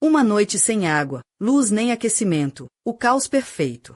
Uma noite sem água, luz nem aquecimento, o caos perfeito.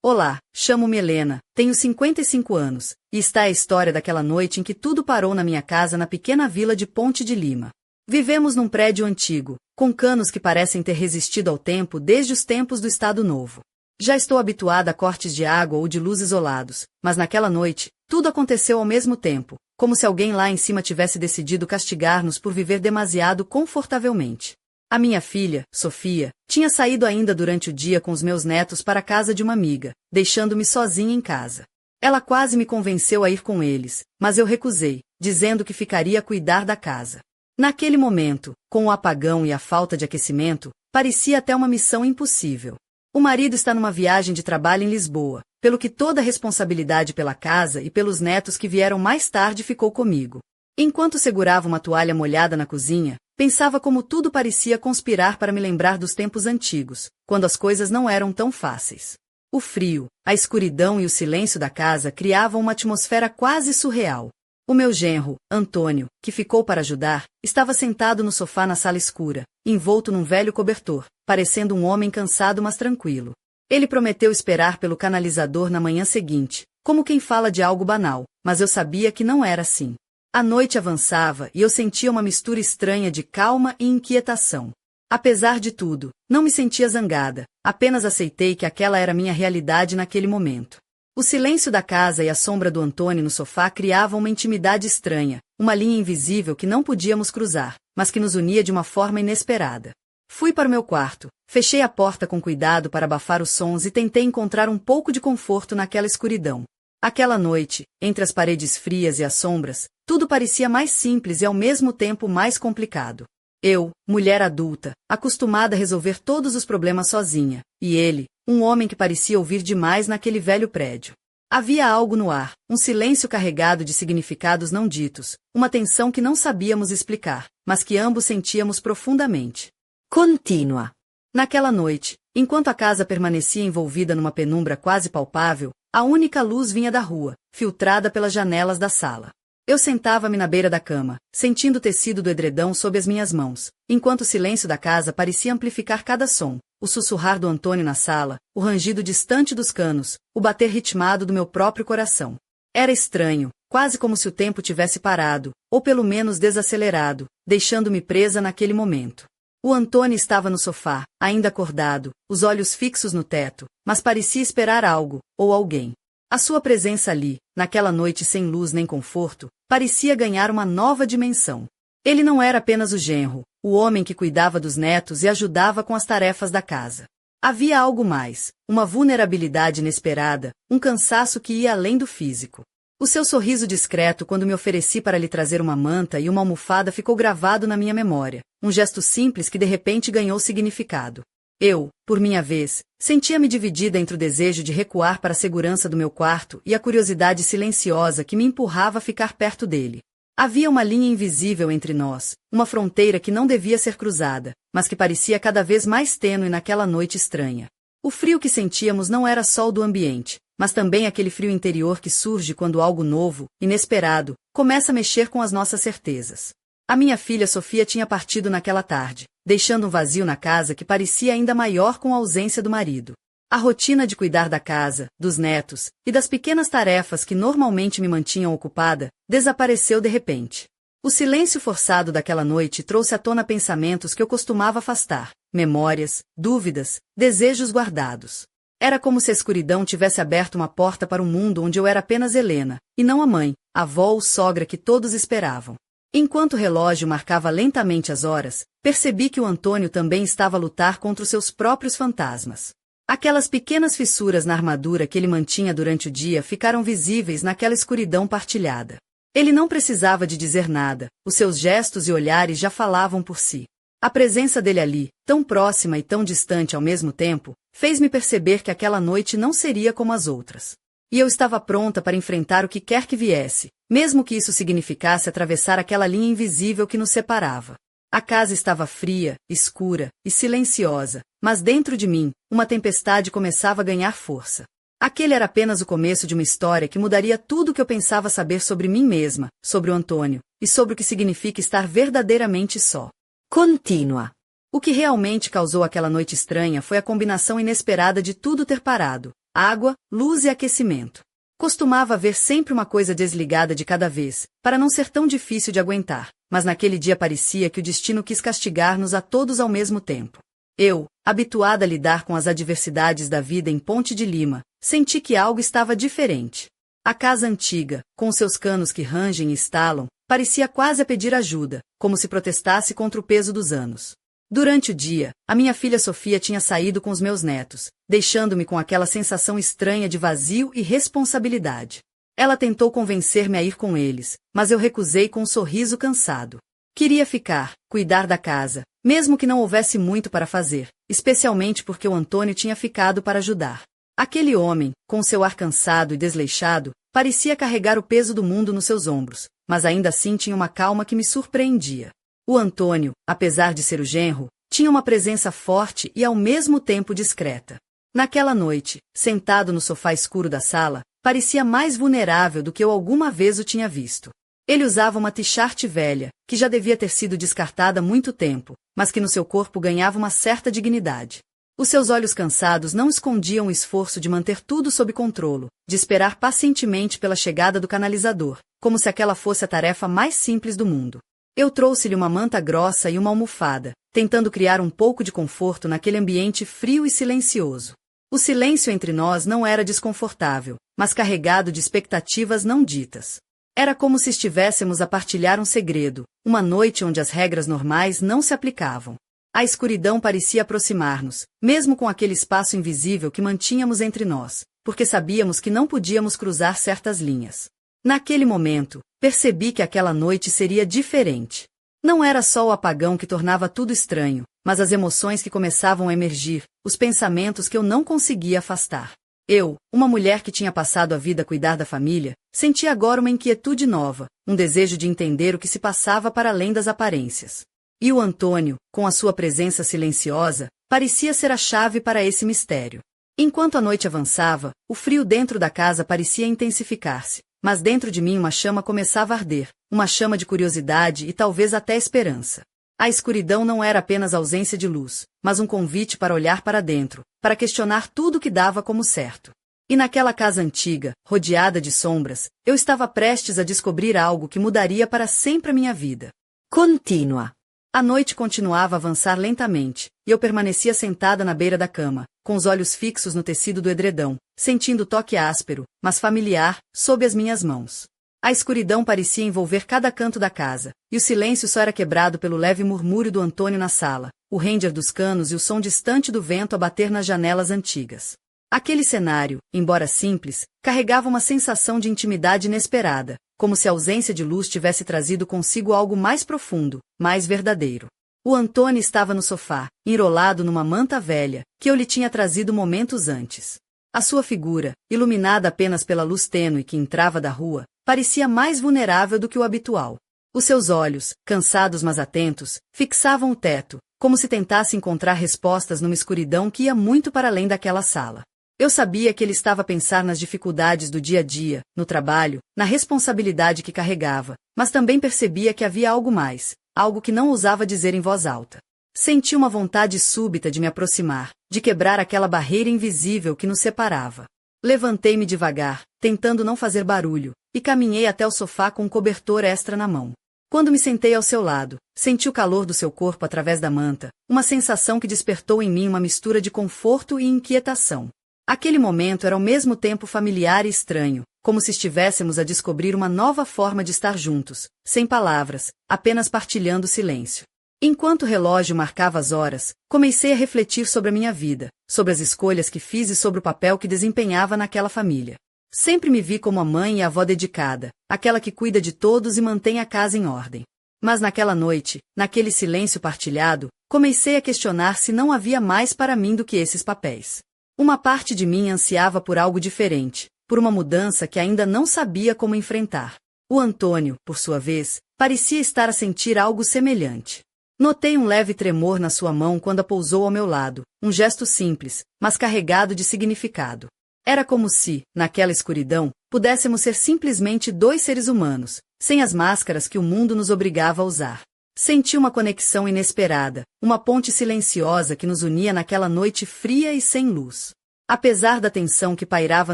Olá, chamo-me Helena, tenho 55 anos, e está a história daquela noite em que tudo parou na minha casa na pequena vila de Ponte de Lima. Vivemos num prédio antigo, com canos que parecem ter resistido ao tempo desde os tempos do Estado Novo. Já estou habituada a cortes de água ou de luz isolados, mas naquela noite, tudo aconteceu ao mesmo tempo, como se alguém lá em cima tivesse decidido castigar-nos por viver demasiado confortavelmente. A minha filha, Sofia, tinha saído ainda durante o dia com os meus netos para a casa de uma amiga, deixando-me sozinha em casa. Ela quase me convenceu a ir com eles, mas eu recusei, dizendo que ficaria a cuidar da casa. Naquele momento, com o apagão e a falta de aquecimento, parecia até uma missão impossível. O marido está numa viagem de trabalho em Lisboa, pelo que toda a responsabilidade pela casa e pelos netos que vieram mais tarde ficou comigo. Enquanto segurava uma toalha molhada na cozinha, pensava como tudo parecia conspirar para me lembrar dos tempos antigos, quando as coisas não eram tão fáceis. O frio, a escuridão e o silêncio da casa criavam uma atmosfera quase surreal. O meu genro, Antônio, que ficou para ajudar, estava sentado no sofá na sala escura, envolto num velho cobertor, parecendo um homem cansado mas tranquilo. Ele prometeu esperar pelo canalizador na manhã seguinte, como quem fala de algo banal, mas eu sabia que não era assim. A noite avançava e eu sentia uma mistura estranha de calma e inquietação. Apesar de tudo, não me sentia zangada, apenas aceitei que aquela era minha realidade naquele momento. O silêncio da casa e a sombra do Antônio no sofá criavam uma intimidade estranha, uma linha invisível que não podíamos cruzar, mas que nos unia de uma forma inesperada. Fui para o meu quarto, fechei a porta com cuidado para abafar os sons e tentei encontrar um pouco de conforto naquela escuridão. Aquela noite, entre as paredes frias e as sombras, tudo parecia mais simples e ao mesmo tempo mais complicado. Eu, mulher adulta, acostumada a resolver todos os problemas sozinha, e ele, um homem que parecia ouvir demais naquele velho prédio. Havia algo no ar, um silêncio carregado de significados não ditos, uma tensão que não sabíamos explicar, mas que ambos sentíamos profundamente. Contínua. Naquela noite, enquanto a casa permanecia envolvida numa penumbra quase palpável, a única luz vinha da rua, filtrada pelas janelas da sala. Eu sentava-me na beira da cama, sentindo o tecido do edredão sob as minhas mãos, enquanto o silêncio da casa parecia amplificar cada som, o sussurrar do Antônio na sala, o rangido distante dos canos, o bater ritmado do meu próprio coração. Era estranho, quase como se o tempo tivesse parado, ou pelo menos desacelerado, deixando-me presa naquele momento. O Antônio estava no sofá, ainda acordado, os olhos fixos no teto, mas parecia esperar algo, ou alguém. A sua presença ali, naquela noite sem luz nem conforto, parecia ganhar uma nova dimensão. Ele não era apenas o genro, o homem que cuidava dos netos e ajudava com as tarefas da casa. Havia algo mais, uma vulnerabilidade inesperada, um cansaço que ia além do físico. O seu sorriso discreto quando me ofereci para lhe trazer uma manta e uma almofada ficou gravado na minha memória, um gesto simples que de repente ganhou significado. Eu, por minha vez, sentia-me dividida entre o desejo de recuar para a segurança do meu quarto e a curiosidade silenciosa que me empurrava a ficar perto dele. Havia uma linha invisível entre nós, uma fronteira que não devia ser cruzada, mas que parecia cada vez mais tênue naquela noite estranha. O frio que sentíamos não era só o do ambiente, mas também aquele frio interior que surge quando algo novo, inesperado, começa a mexer com as nossas certezas. A minha filha Sofia tinha partido naquela tarde, deixando um vazio na casa que parecia ainda maior com a ausência do marido. A rotina de cuidar da casa, dos netos, e das pequenas tarefas que normalmente me mantinham ocupada, desapareceu de repente. O silêncio forçado daquela noite trouxe à tona pensamentos que eu costumava afastar, memórias, dúvidas, desejos guardados. Era como se a escuridão tivesse aberto uma porta para um mundo onde eu era apenas Helena, e não a mãe, a avó ou sogra que todos esperavam. Enquanto o relógio marcava lentamente as horas, percebi que o Antônio também estava a lutar contra os seus próprios fantasmas. Aquelas pequenas fissuras na armadura que ele mantinha durante o dia ficaram visíveis naquela escuridão partilhada. Ele não precisava de dizer nada, os seus gestos e olhares já falavam por si. A presença dele ali, tão próxima e tão distante ao mesmo tempo, fez-me perceber que aquela noite não seria como as outras. E eu estava pronta para enfrentar o que quer que viesse, mesmo que isso significasse atravessar aquela linha invisível que nos separava. A casa estava fria, escura e silenciosa, mas dentro de mim, uma tempestade começava a ganhar força. Aquele era apenas o começo de uma história que mudaria tudo o que eu pensava saber sobre mim mesma, sobre o Antônio, e sobre o que significa estar verdadeiramente só. Contínua. O que realmente causou aquela noite estranha foi a combinação inesperada de tudo ter parado: água, luz e aquecimento. Costumava haver sempre uma coisa desligada de cada vez, para não ser tão difícil de aguentar, mas naquele dia parecia que o destino quis castigar-nos a todos ao mesmo tempo. Eu, habituada a lidar com as adversidades da vida em Ponte de Lima, senti que algo estava diferente. A casa antiga, com seus canos que rangem e estalam, parecia quase a pedir ajuda, como se protestasse contra o peso dos anos. Durante o dia, a minha filha Sofia tinha saído com os meus netos, deixando-me com aquela sensação estranha de vazio e responsabilidade. Ela tentou convencer-me a ir com eles, mas eu recusei com um sorriso cansado. Queria ficar, cuidar da casa, mesmo que não houvesse muito para fazer, especialmente porque o Antônio tinha ficado para ajudar. Aquele homem, com seu ar cansado e desleixado, parecia carregar o peso do mundo nos seus ombros, mas ainda assim tinha uma calma que me surpreendia. O Antônio, apesar de ser o genro, tinha uma presença forte e ao mesmo tempo discreta. Naquela noite, sentado no sofá escuro da sala, parecia mais vulnerável do que eu alguma vez o tinha visto. Ele usava uma t-shirt velha, que já devia ter sido descartada há muito tempo, mas que no seu corpo ganhava uma certa dignidade. Os seus olhos cansados não escondiam o esforço de manter tudo sob controle, de esperar pacientemente pela chegada do canalizador, como se aquela fosse a tarefa mais simples do mundo. Eu trouxe-lhe uma manta grossa e uma almofada, tentando criar um pouco de conforto naquele ambiente frio e silencioso. O silêncio entre nós não era desconfortável, mas carregado de expectativas não ditas. Era como se estivéssemos a partilhar um segredo, uma noite onde as regras normais não se aplicavam. A escuridão parecia aproximar-nos, mesmo com aquele espaço invisível que mantínhamos entre nós, porque sabíamos que não podíamos cruzar certas linhas. Naquele momento, percebi que aquela noite seria diferente. Não era só o apagão que tornava tudo estranho, mas as emoções que começavam a emergir, os pensamentos que eu não conseguia afastar. Eu, uma mulher que tinha passado a vida a cuidar da família, sentia agora uma inquietude nova, um desejo de entender o que se passava para além das aparências. E o Antônio, com a sua presença silenciosa, parecia ser a chave para esse mistério. Enquanto a noite avançava, o frio dentro da casa parecia intensificar-se, mas dentro de mim uma chama começava a arder, uma chama de curiosidade e talvez até esperança. A escuridão não era apenas ausência de luz, mas um convite para olhar para dentro, para questionar tudo o que dava como certo. E naquela casa antiga, rodeada de sombras, eu estava prestes a descobrir algo que mudaria para sempre a minha vida. Contínua. A noite continuava a avançar lentamente, e eu permanecia sentada na beira da cama, com os olhos fixos no tecido do edredão, sentindo o toque áspero, mas familiar, sob as minhas mãos. A escuridão parecia envolver cada canto da casa, e o silêncio só era quebrado pelo leve murmúrio do Antônio na sala, o ranger dos canos e o som distante do vento a bater nas janelas antigas. Aquele cenário, embora simples, carregava uma sensação de intimidade inesperada, como se a ausência de luz tivesse trazido consigo algo mais profundo, mais verdadeiro. O Antônio estava no sofá, enrolado numa manta velha, que eu lhe tinha trazido momentos antes. A sua figura, iluminada apenas pela luz tênue que entrava da rua, parecia mais vulnerável do que o habitual. Os seus olhos, cansados mas atentos, fixavam o teto, como se tentasse encontrar respostas numa escuridão que ia muito para além daquela sala. Eu sabia que ele estava a pensar nas dificuldades do dia a dia, no trabalho, na responsabilidade que carregava, mas também percebia que havia algo mais, algo que não ousava dizer em voz alta. Senti uma vontade súbita de me aproximar, de quebrar aquela barreira invisível que nos separava. Levantei-me devagar, tentando não fazer barulho, e caminhei até o sofá com um cobertor extra na mão. Quando me sentei ao seu lado, senti o calor do seu corpo através da manta, uma sensação que despertou em mim uma mistura de conforto e inquietação. Aquele momento era ao mesmo tempo familiar e estranho, como se estivéssemos a descobrir uma nova forma de estar juntos, sem palavras, apenas partilhando o silêncio. Enquanto o relógio marcava as horas, comecei a refletir sobre a minha vida, sobre as escolhas que fiz e sobre o papel que desempenhava naquela família. Sempre me vi como a mãe e a avó dedicada, aquela que cuida de todos e mantém a casa em ordem. Mas naquela noite, naquele silêncio partilhado, comecei a questionar se não havia mais para mim do que esses papéis. Uma parte de mim ansiava por algo diferente, por uma mudança que ainda não sabia como enfrentar. O Antônio, por sua vez, parecia estar a sentir algo semelhante. Notei um leve tremor na sua mão quando a pousou ao meu lado, um gesto simples, mas carregado de significado. Era como se, naquela escuridão, pudéssemos ser simplesmente dois seres humanos, sem as máscaras que o mundo nos obrigava a usar. Senti uma conexão inesperada, uma ponte silenciosa que nos unia naquela noite fria e sem luz. Apesar da tensão que pairava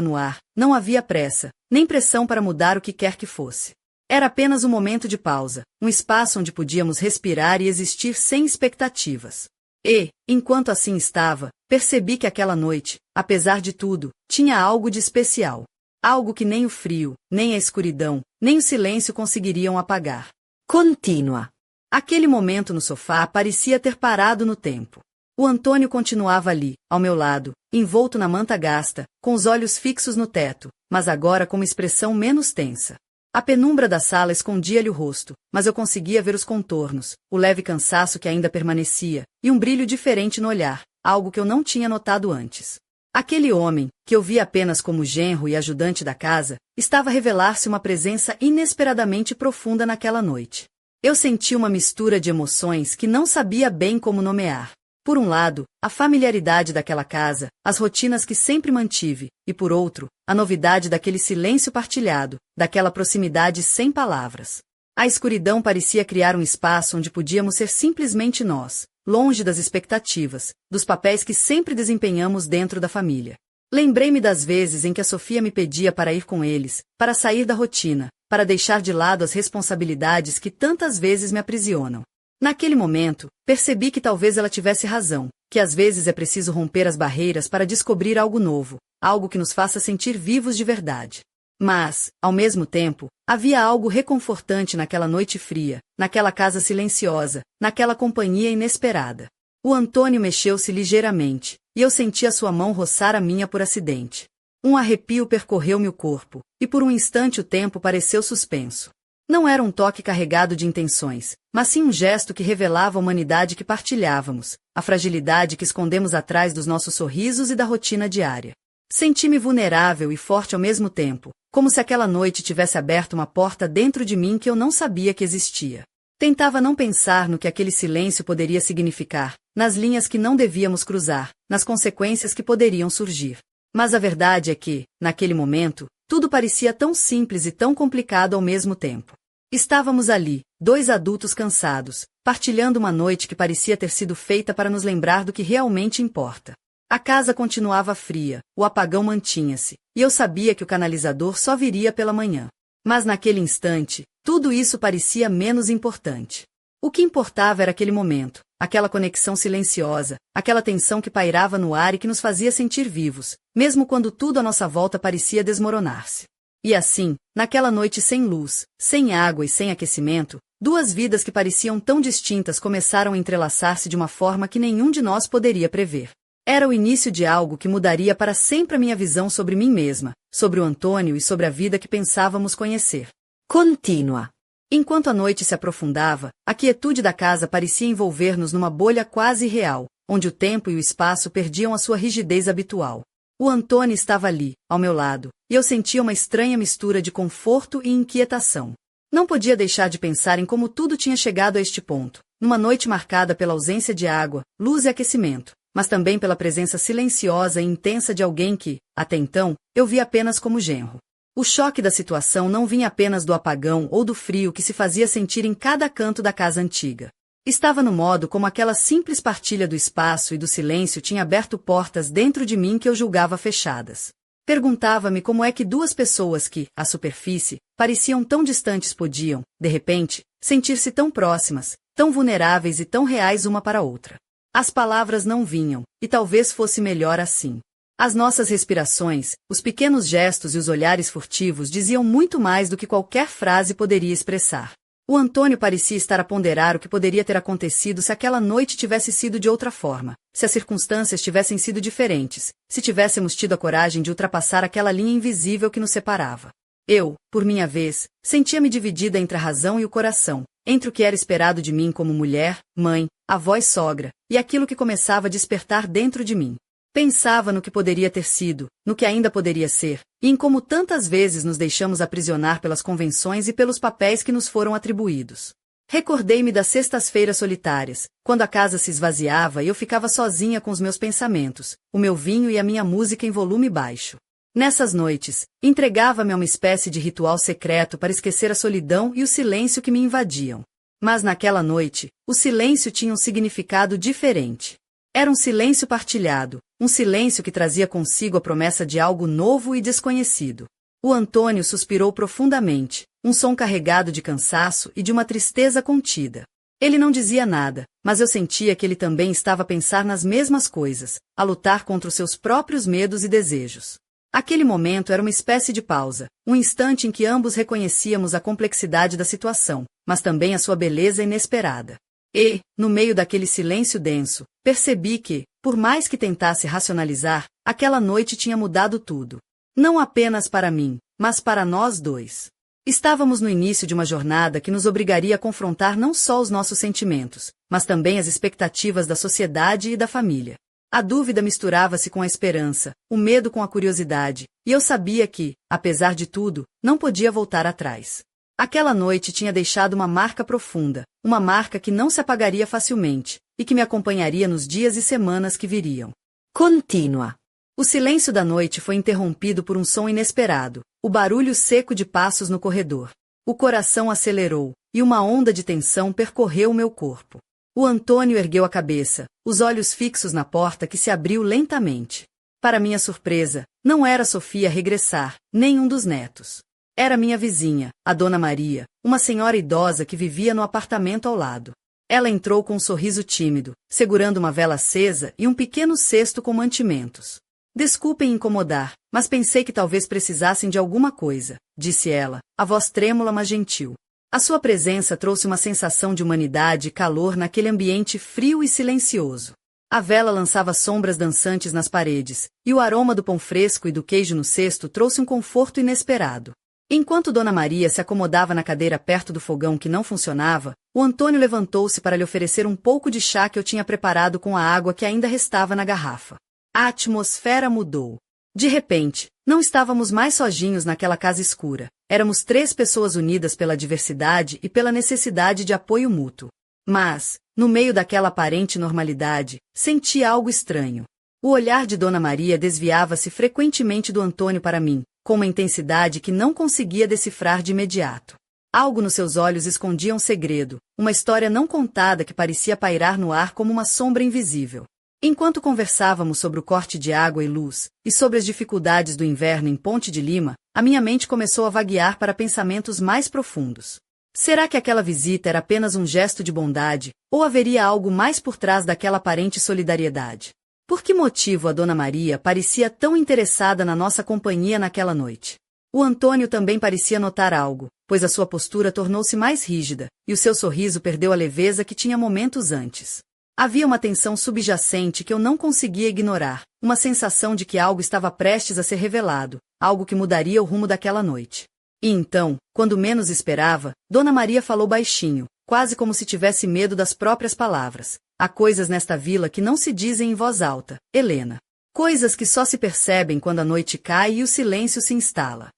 no ar, não havia pressa, nem pressão para mudar o que quer que fosse. Era apenas um momento de pausa, um espaço onde podíamos respirar e existir sem expectativas. E, enquanto assim estava, percebi que aquela noite, apesar de tudo, tinha algo de especial. Algo que nem o frio, nem a escuridão, nem o silêncio conseguiriam apagar. Continua. Aquele momento no sofá parecia ter parado no tempo. O Antônio continuava ali, ao meu lado, envolto na manta gasta, com os olhos fixos no teto, mas agora com uma expressão menos tensa. A penumbra da sala escondia-lhe o rosto, mas eu conseguia ver os contornos, o leve cansaço que ainda permanecia, e um brilho diferente no olhar, algo que eu não tinha notado antes. Aquele homem, que eu via apenas como genro e ajudante da casa, estava a revelar-se uma presença inesperadamente profunda naquela noite. Eu senti uma mistura de emoções que não sabia bem como nomear. Por um lado, a familiaridade daquela casa, as rotinas que sempre mantive, e por outro, a novidade daquele silêncio partilhado, daquela proximidade sem palavras. A escuridão parecia criar um espaço onde podíamos ser simplesmente nós, longe das expectativas, dos papéis que sempre desempenhamos dentro da família. Lembrei-me das vezes em que a Sofia me pedia para ir com eles, para sair da rotina, para deixar de lado as responsabilidades que tantas vezes me aprisionam. Naquele momento, percebi que talvez ela tivesse razão, que às vezes é preciso romper as barreiras para descobrir algo novo, algo que nos faça sentir vivos de verdade. Mas, ao mesmo tempo, havia algo reconfortante naquela noite fria, naquela casa silenciosa, naquela companhia inesperada. O Antônio mexeu-se ligeiramente, e eu senti a sua mão roçar a minha por acidente. Um arrepio percorreu-me o corpo, e por um instante o tempo pareceu suspenso. Não era um toque carregado de intenções, mas sim um gesto que revelava a humanidade que partilhávamos, a fragilidade que escondemos atrás dos nossos sorrisos e da rotina diária. Senti-me vulnerável e forte ao mesmo tempo, como se aquela noite tivesse aberto uma porta dentro de mim que eu não sabia que existia. Tentava não pensar no que aquele silêncio poderia significar, nas linhas que não devíamos cruzar, nas consequências que poderiam surgir. Mas a verdade é que, naquele momento, tudo parecia tão simples e tão complicado ao mesmo tempo. Estávamos ali, dois adultos cansados, partilhando uma noite que parecia ter sido feita para nos lembrar do que realmente importa. A casa continuava fria, o apagão mantinha-se, e eu sabia que o canalizador só viria pela manhã. Mas naquele instante, tudo isso parecia menos importante. O que importava era aquele momento, aquela conexão silenciosa, aquela tensão que pairava no ar e que nos fazia sentir vivos, mesmo quando tudo à nossa volta parecia desmoronar-se. E assim, naquela noite sem luz, sem água e sem aquecimento, duas vidas que pareciam tão distintas começaram a entrelaçar-se de uma forma que nenhum de nós poderia prever. Era o início de algo que mudaria para sempre a minha visão sobre mim mesma, sobre o Antônio e sobre a vida que pensávamos conhecer. Continua. Enquanto a noite se aprofundava, a quietude da casa parecia envolver-nos numa bolha quase irreal, onde o tempo e o espaço perdiam a sua rigidez habitual. O Antônio estava ali, ao meu lado, e eu sentia uma estranha mistura de conforto e inquietação. Não podia deixar de pensar em como tudo tinha chegado a este ponto, numa noite marcada pela ausência de água, luz e aquecimento, mas também pela presença silenciosa e intensa de alguém que, até então, eu via apenas como genro. O choque da situação não vinha apenas do apagão ou do frio que se fazia sentir em cada canto da casa antiga. Estava no modo como aquela simples partilha do espaço e do silêncio tinha aberto portas dentro de mim que eu julgava fechadas. Perguntava-me como é que duas pessoas que, à superfície, pareciam tão distantes podiam, de repente, sentir-se tão próximas, tão vulneráveis e tão reais uma para a outra. As palavras não vinham, e talvez fosse melhor assim. As nossas respirações, os pequenos gestos e os olhares furtivos diziam muito mais do que qualquer frase poderia expressar. O Antônio parecia estar a ponderar o que poderia ter acontecido se aquela noite tivesse sido de outra forma, se as circunstâncias tivessem sido diferentes, se tivéssemos tido a coragem de ultrapassar aquela linha invisível que nos separava. Eu, por minha vez, sentia-me dividida entre a razão e o coração, entre o que era esperado de mim como mulher, mãe, avó e sogra, e aquilo que começava a despertar dentro de mim. Pensava no que poderia ter sido, no que ainda poderia ser, e em como tantas vezes nos deixamos aprisionar pelas convenções e pelos papéis que nos foram atribuídos. Recordei-me das sextas-feiras solitárias, quando a casa se esvaziava e eu ficava sozinha com os meus pensamentos, o meu vinho e a minha música em volume baixo. Nessas noites, entregava-me a uma espécie de ritual secreto para esquecer a solidão e o silêncio que me invadiam. Mas naquela noite, o silêncio tinha um significado diferente. Era um silêncio partilhado, um silêncio que trazia consigo a promessa de algo novo e desconhecido. O Antônio suspirou profundamente, um som carregado de cansaço e de uma tristeza contida. Ele não dizia nada, mas eu sentia que ele também estava a pensar nas mesmas coisas, a lutar contra os seus próprios medos e desejos. Aquele momento era uma espécie de pausa, um instante em que ambos reconhecíamos a complexidade da situação, mas também a sua beleza inesperada. E, no meio daquele silêncio denso, percebi que, por mais que tentasse racionalizar, aquela noite tinha mudado tudo. Não apenas para mim, mas para nós dois. Estávamos no início de uma jornada que nos obrigaria a confrontar não só os nossos sentimentos, mas também as expectativas da sociedade e da família. A dúvida misturava-se com a esperança, o medo com a curiosidade, e eu sabia que, apesar de tudo, não podia voltar atrás. Aquela noite tinha deixado uma marca profunda, uma marca que não se apagaria facilmente, e que me acompanharia nos dias e semanas que viriam. Continua. O silêncio da noite foi interrompido por um som inesperado, o barulho seco de passos no corredor. O coração acelerou, e uma onda de tensão percorreu o meu corpo. O Antônio ergueu a cabeça, os olhos fixos na porta que se abriu lentamente. Para minha surpresa, não era Sofia a regressar, nem um dos netos. Era minha vizinha, a Dona Maria, uma senhora idosa que vivia no apartamento ao lado. Ela entrou com um sorriso tímido, segurando uma vela acesa e um pequeno cesto com mantimentos. Desculpem incomodar, mas pensei que talvez precisassem de alguma coisa, disse ela, a voz trêmula mas gentil. A sua presença trouxe uma sensação de humanidade e calor naquele ambiente frio e silencioso. A vela lançava sombras dançantes nas paredes, e o aroma do pão fresco e do queijo no cesto trouxe um conforto inesperado. Enquanto Dona Maria se acomodava na cadeira perto do fogão que não funcionava, o Antônio levantou-se para lhe oferecer um pouco de chá que eu tinha preparado com a água que ainda restava na garrafa. A atmosfera mudou. De repente, não estávamos mais sozinhos naquela casa escura. Éramos 3 pessoas unidas pela diversidade e pela necessidade de apoio mútuo. Mas, no meio daquela aparente normalidade, senti algo estranho. O olhar de Dona Maria desviava-se frequentemente do Antônio para mim, com uma intensidade que não conseguia decifrar de imediato. Algo nos seus olhos escondia um segredo, uma história não contada que parecia pairar no ar como uma sombra invisível. Enquanto conversávamos sobre o corte de água e luz, e sobre as dificuldades do inverno em Ponte de Lima, a minha mente começou a vaguear para pensamentos mais profundos. Será que aquela visita era apenas um gesto de bondade, ou haveria algo mais por trás daquela aparente solidariedade? Por que motivo a Dona Maria parecia tão interessada na nossa companhia naquela noite? O Antônio também parecia notar algo, pois a sua postura tornou-se mais rígida, e o seu sorriso perdeu a leveza que tinha momentos antes. Havia uma tensão subjacente que eu não conseguia ignorar, uma sensação de que algo estava prestes a ser revelado, algo que mudaria o rumo daquela noite. E então, quando menos esperava, Dona Maria falou baixinho, quase como se tivesse medo das próprias palavras. Há coisas nesta vila que não se dizem em voz alta, Helena. Coisas que só se percebem quando a noite cai e o silêncio se instala.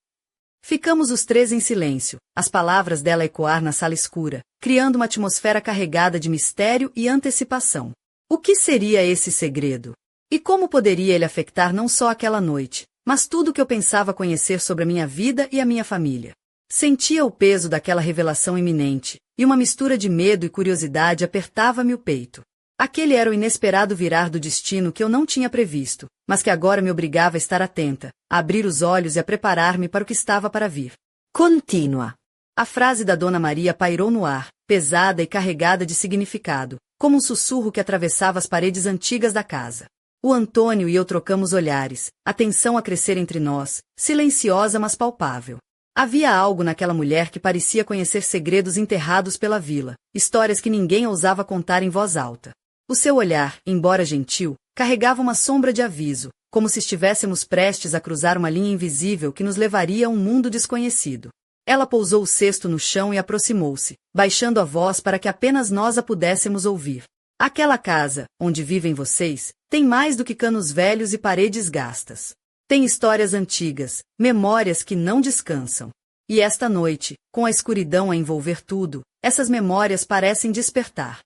Ficamos os 3 em silêncio, as palavras dela ecoar na sala escura, criando uma atmosfera carregada de mistério e antecipação. O que seria esse segredo? E como poderia ele afetar não só aquela noite, mas tudo o que eu pensava conhecer sobre a minha vida e a minha família? Sentia o peso daquela revelação iminente, e uma mistura de medo e curiosidade apertava-me o peito. Aquele era o inesperado virar do destino que eu não tinha previsto, mas que agora me obrigava a estar atenta, a abrir os olhos e a preparar-me para o que estava para vir. Continua. A frase da Dona Maria pairou no ar, pesada e carregada de significado, como um sussurro que atravessava as paredes antigas da casa. O Antônio e eu trocamos olhares, a tensão a crescer entre nós, silenciosa mas palpável. Havia algo naquela mulher que parecia conhecer segredos enterrados pela vila, histórias que ninguém ousava contar em voz alta. O seu olhar, embora gentil, carregava uma sombra de aviso, como se estivéssemos prestes a cruzar uma linha invisível que nos levaria a um mundo desconhecido. Ela pousou o cesto no chão e aproximou-se, baixando a voz para que apenas nós a pudéssemos ouvir. Aquela casa, onde vivem vocês, tem mais do que canos velhos e paredes gastas. Tem histórias antigas, memórias que não descansam. E esta noite, com a escuridão a envolver tudo, essas memórias parecem despertar.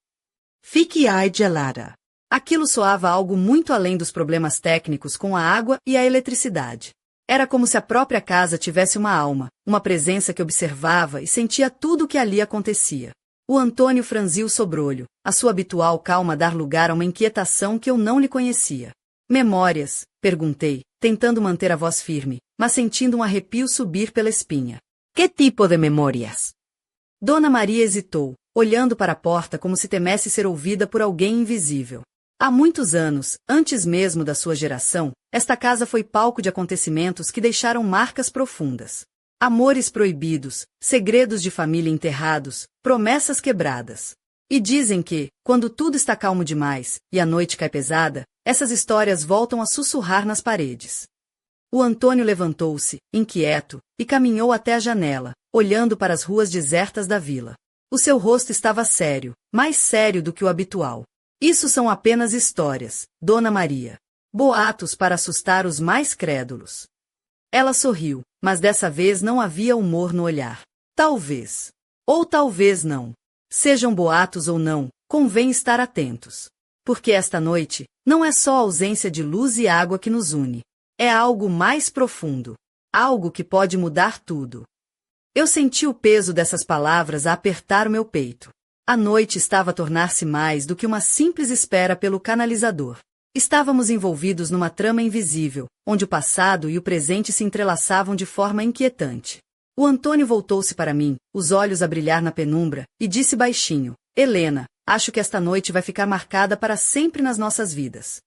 Fique ai gelada. Aquilo soava algo muito além dos problemas técnicos com a água e a eletricidade. Era como se a própria casa tivesse uma alma, uma presença que observava e sentia tudo o que ali acontecia. O Antônio franziu o sobrolho, a sua habitual calma a dar lugar a uma inquietação que eu não lhe conhecia. Memórias? Perguntei, tentando manter a voz firme, mas sentindo um arrepio subir pela espinha. Que tipo de memórias? Dona Maria hesitou, olhando para a porta como se temesse ser ouvida por alguém invisível. Há muitos anos, antes mesmo da sua geração, esta casa foi palco de acontecimentos que deixaram marcas profundas. Amores proibidos, segredos de família enterrados, promessas quebradas. E dizem que, quando tudo está calmo demais, e a noite cai pesada, essas histórias voltam a sussurrar nas paredes. O Antônio levantou-se, inquieto, e caminhou até a janela, olhando para as ruas desertas da vila. O seu rosto estava sério, mais sério do que o habitual. Isso são apenas histórias, Dona Maria. Boatos para assustar os mais crédulos. Ela sorriu, mas dessa vez não havia humor no olhar. Talvez. Ou talvez não. Sejam boatos ou não, convém estar atentos. Porque esta noite, não é só a ausência de luz e água que nos une. É algo mais profundo. Algo que pode mudar tudo. Eu senti o peso dessas palavras a apertar o meu peito. A noite estava a tornar-se mais do que uma simples espera pelo canalizador. Estávamos envolvidos numa trama invisível, onde o passado e o presente se entrelaçavam de forma inquietante. O Antônio voltou-se para mim, os olhos a brilhar na penumbra, e disse baixinho: Helena, acho que esta noite vai ficar marcada para sempre nas nossas vidas.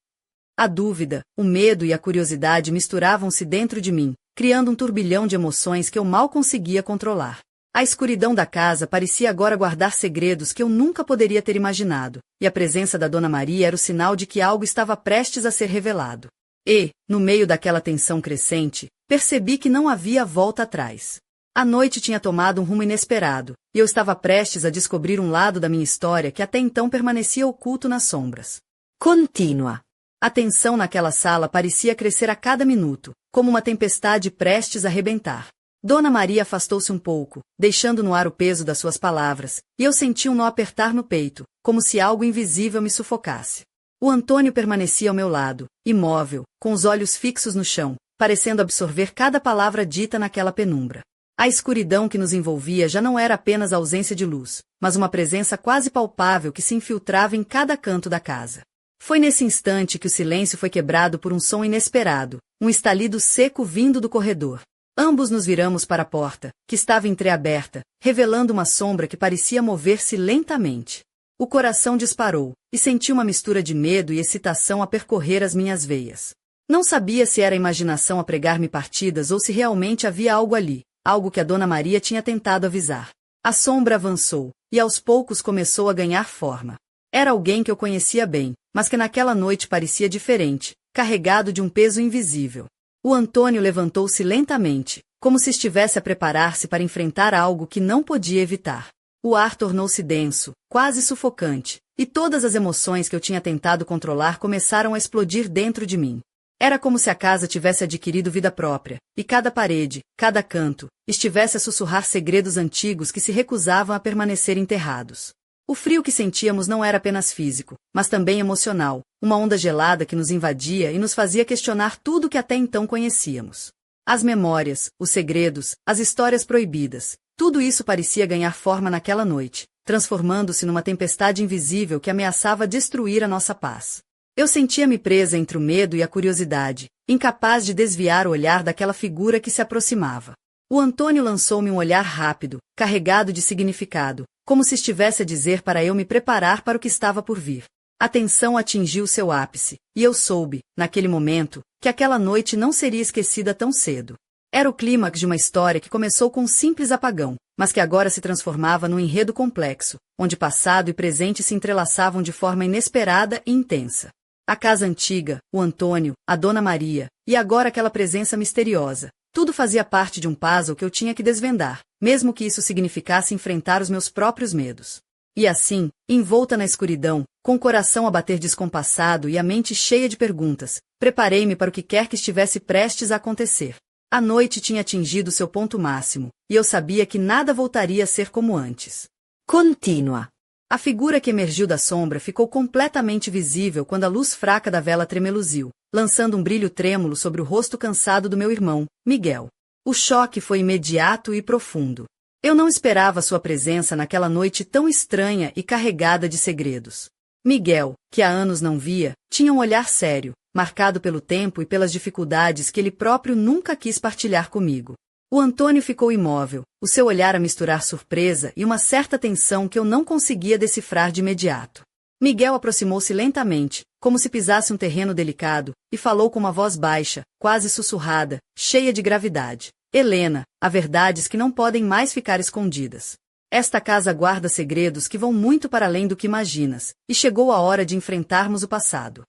A dúvida, o medo e a curiosidade misturavam-se dentro de mim, criando um turbilhão de emoções que eu mal conseguia controlar. A escuridão da casa parecia agora guardar segredos que eu nunca poderia ter imaginado, e a presença da Dona Maria era o sinal de que algo estava prestes a ser revelado. E, no meio daquela tensão crescente, percebi que não havia volta atrás. A noite tinha tomado um rumo inesperado, e eu estava prestes a descobrir um lado da minha história que até então permanecia oculto nas sombras. Continua. A tensão naquela sala parecia crescer a cada minuto, como uma tempestade prestes a arrebentar. Dona Maria afastou-se um pouco, deixando no ar o peso das suas palavras, e eu senti um nó apertar no peito, como se algo invisível me sufocasse. O Antônio permanecia ao meu lado, imóvel, com os olhos fixos no chão, parecendo absorver cada palavra dita naquela penumbra. A escuridão que nos envolvia já não era apenas a ausência de luz, mas uma presença quase palpável que se infiltrava em cada canto da casa. Foi nesse instante que o silêncio foi quebrado por um som inesperado, um estalido seco vindo do corredor. Ambos nos viramos para a porta, que estava entreaberta, revelando uma sombra que parecia mover-se lentamente. O coração disparou, e senti uma mistura de medo e excitação a percorrer as minhas veias. Não sabia se era a imaginação a pregar-me partidas ou se realmente havia algo ali, algo que a Dona Maria tinha tentado avisar. A sombra avançou, e aos poucos começou a ganhar forma. Era alguém que eu conhecia bem, mas que naquela noite parecia diferente, carregado de um peso invisível. O Antônio levantou-se lentamente, como se estivesse a preparar-se para enfrentar algo que não podia evitar. O ar tornou-se denso, quase sufocante, e todas as emoções que eu tinha tentado controlar começaram a explodir dentro de mim. Era como se a casa tivesse adquirido vida própria, e cada parede, cada canto, estivesse a sussurrar segredos antigos que se recusavam a permanecer enterrados. O frio que sentíamos não era apenas físico, mas também emocional, uma onda gelada que nos invadia e nos fazia questionar tudo que até então conhecíamos. As memórias, os segredos, as histórias proibidas, tudo isso parecia ganhar forma naquela noite, transformando-se numa tempestade invisível que ameaçava destruir a nossa paz. Eu sentia-me presa entre o medo e a curiosidade, incapaz de desviar o olhar daquela figura que se aproximava. O Antônio lançou-me um olhar rápido, carregado de significado, como se estivesse a dizer para eu me preparar para o que estava por vir. A tensão atingiu seu ápice, e eu soube, naquele momento, que aquela noite não seria esquecida tão cedo. Era o clímax de uma história que começou com um simples apagão, mas que agora se transformava num enredo complexo, onde passado e presente se entrelaçavam de forma inesperada e intensa. A casa antiga, o Antônio, a Dona Maria, e agora aquela presença misteriosa. Tudo fazia parte de um puzzle que eu tinha que desvendar, mesmo que isso significasse enfrentar os meus próprios medos. E assim, envolta na escuridão, com o coração a bater descompassado e a mente cheia de perguntas, preparei-me para o que quer que estivesse prestes a acontecer. A noite tinha atingido seu ponto máximo, e eu sabia que nada voltaria a ser como antes. Continua. A figura que emergiu da sombra ficou completamente visível quando a luz fraca da vela tremeluziu, lançando um brilho trêmulo sobre o rosto cansado do meu irmão, Miguel. O choque foi imediato e profundo. Eu não esperava sua presença naquela noite tão estranha e carregada de segredos. Miguel, que há anos não via, tinha um olhar sério, marcado pelo tempo e pelas dificuldades que ele próprio nunca quis partilhar comigo. O Antônio ficou imóvel, o seu olhar a misturar surpresa e uma certa tensão que eu não conseguia decifrar de imediato. Miguel aproximou-se lentamente, como se pisasse um terreno delicado, e falou com uma voz baixa, quase sussurrada, cheia de gravidade. Helena, há verdades que não podem mais ficar escondidas. Esta casa guarda segredos que vão muito para além do que imaginas, e chegou a hora de enfrentarmos o passado.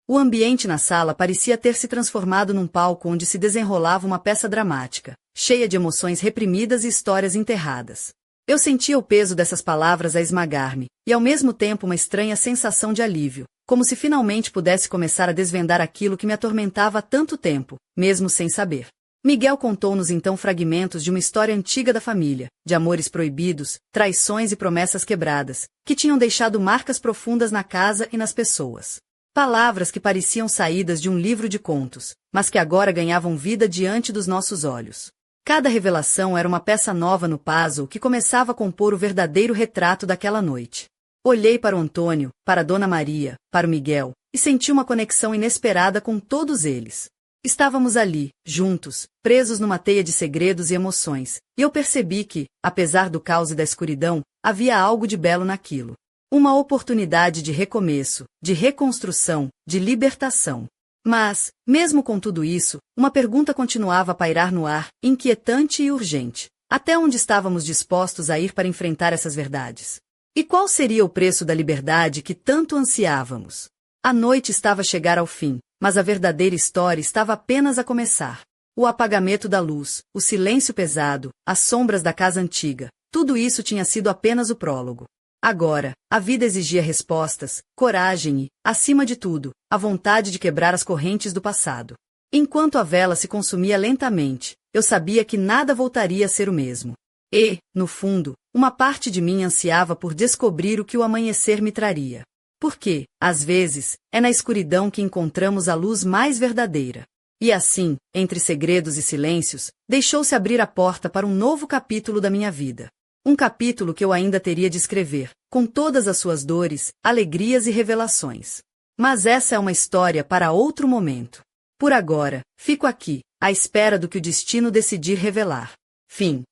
O ambiente na sala parecia ter se transformado num palco onde se desenrolava uma peça dramática, cheia de emoções reprimidas e histórias enterradas. Eu sentia o peso dessas palavras a esmagar-me, e ao mesmo tempo uma estranha sensação de alívio, como se finalmente pudesse começar a desvendar aquilo que me atormentava há tanto tempo, mesmo sem saber. Miguel contou-nos então fragmentos de uma história antiga da família, de amores proibidos, traições e promessas quebradas, que tinham deixado marcas profundas na casa e nas pessoas. Palavras que pareciam saídas de um livro de contos, mas que agora ganhavam vida diante dos nossos olhos. Cada revelação era uma peça nova no puzzle que começava a compor o verdadeiro retrato daquela noite. Olhei para o Antônio, para Dona Maria, para o Miguel, e senti uma conexão inesperada com todos eles. Estávamos ali, juntos, presos numa teia de segredos e emoções, e eu percebi que, apesar do caos e da escuridão, havia algo de belo naquilo. Uma oportunidade de recomeço, de reconstrução, de libertação. Mas, mesmo com tudo isso, uma pergunta continuava a pairar no ar, inquietante e urgente. Até onde estávamos dispostos a ir para enfrentar essas verdades? E qual seria o preço da liberdade que tanto ansiávamos? A noite estava a chegar ao fim, mas a verdadeira história estava apenas a começar. O apagamento da luz, o silêncio pesado, as sombras da casa antiga, tudo isso tinha sido apenas o prólogo. Agora, a vida exigia respostas, coragem e, acima de tudo, a vontade de quebrar as correntes do passado. Enquanto a vela se consumia lentamente, eu sabia que nada voltaria a ser o mesmo. E, no fundo, uma parte de mim ansiava por descobrir o que o amanhecer me traria. Porque, às vezes, é na escuridão que encontramos a luz mais verdadeira. E assim, entre segredos e silêncios, deixou-se abrir a porta para um novo capítulo da minha vida. Um capítulo que eu ainda teria de escrever, com todas as suas dores, alegrias e revelações. Mas essa é uma história para outro momento. Por agora, fico aqui, à espera do que o destino decidir revelar. Fim.